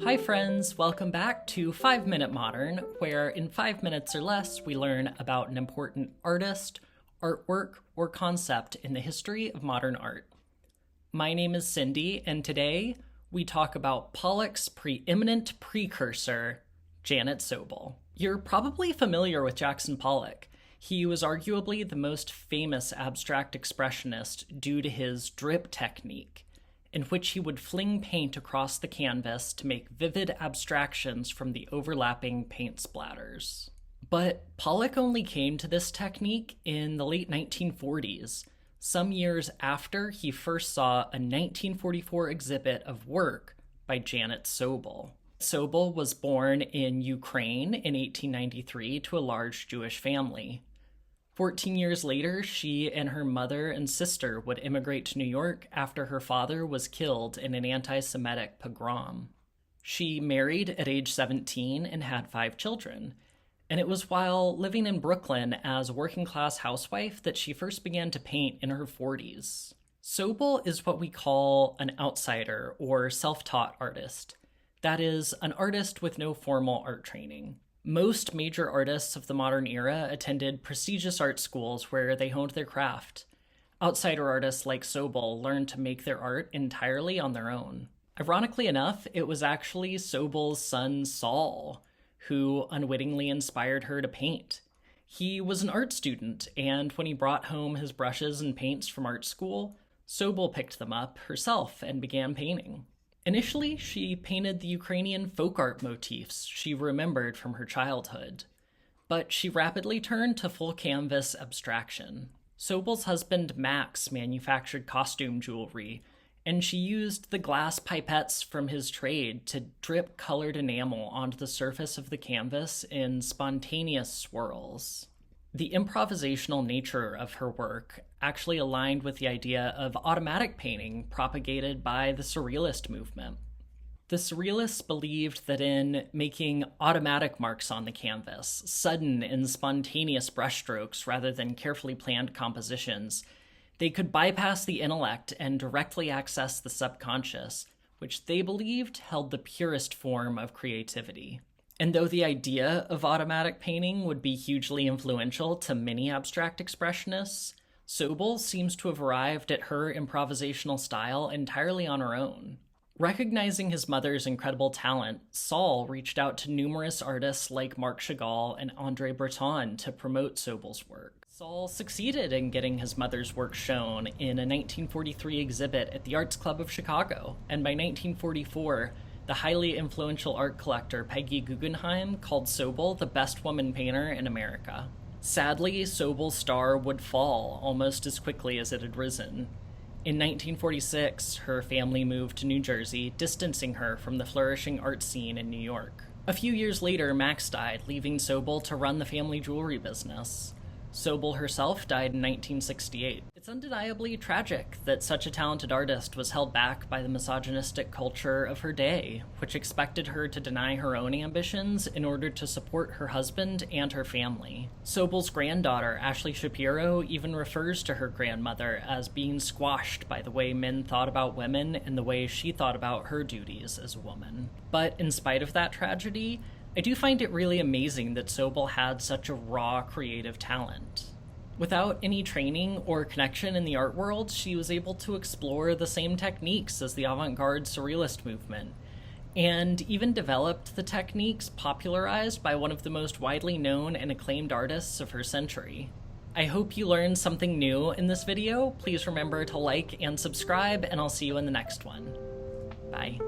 Hi friends, welcome back to 5 Minute Modern, where in 5 minutes or less we learn about an important artist, artwork, or concept in the history of modern art. My name is Cindy, and today we talk about Pollock's preeminent precursor, Janet Sobel. You're probably familiar with Jackson Pollock. He was arguably the most famous abstract expressionist due to his drip technique, in which he would fling paint across the canvas to make vivid abstractions from the overlapping paint splatters. But Pollock only came to this technique in the late 1940s, some years after he first saw a 1944 exhibit of work by Janet Sobel. Sobel was born in Ukraine in 1893 to a large Jewish family. 14 years later, she and her mother and sister would immigrate to New York after her father was killed in an anti-Semitic pogrom. She married at age 17 and had 5 children, and it was while living in Brooklyn as a working-class housewife that she first began to paint in her 40s. Sobel is what we call an outsider or self-taught artist. That is, an artist with no formal art training. Most major artists of the modern era attended prestigious art schools where they honed their craft. Outsider artists like Sobel learned to make their art entirely on their own. Ironically enough, it was actually Sobel's son Saul who unwittingly inspired her to paint. He was an art student, and when he brought home his brushes and paints from art school, Sobel picked them up herself and began painting. Initially, she painted the Ukrainian folk art motifs she remembered from her childhood, but she rapidly turned to full canvas abstraction. Sobel's husband Max manufactured costume jewelry, and she used the glass pipettes from his trade to drip colored enamel onto the surface of the canvas in spontaneous swirls. The improvisational nature of her work actually aligned with the idea of automatic painting propagated by the Surrealist movement. The Surrealists believed that in making automatic marks on the canvas, sudden and spontaneous brushstrokes rather than carefully planned compositions, they could bypass the intellect and directly access the subconscious, which they believed held the purest form of creativity. And though the idea of automatic painting would be hugely influential to many abstract expressionists, Sobel seems to have arrived at her improvisational style entirely on her own. Recognizing his mother's incredible talent, Saul reached out to numerous artists like Marc Chagall and André Breton to promote Sobel's work. Saul succeeded in getting his mother's work shown in a 1943 exhibit at the Arts Club of Chicago, and by 1944, the highly influential art collector Peggy Guggenheim called Sobel the best woman painter in America. Sadly, Sobel's star would fall almost as quickly as it had risen. In 1946, her family moved to New Jersey, distancing her from the flourishing art scene in New York. A few years later, Max died, leaving Sobel to run the family jewelry business. Sobel herself died in 1968. It's undeniably tragic that such a talented artist was held back by the misogynistic culture of her day, which expected her to deny her own ambitions in order to support her husband and her family. Sobel's granddaughter, Ashley Shapiro, even refers to her grandmother as being squashed by the way men thought about women and the way she thought about her duties as a woman. But in spite of that tragedy, I do find it really amazing that Sobel had such a raw creative talent. Without any training or connection in the art world, she was able to explore the same techniques as the avant-garde Surrealist movement, and even developed the techniques popularized by one of the most widely known and acclaimed artists of her century. I hope you learned something new in this video. Please remember to like and subscribe, and I'll see you in the next one. Bye.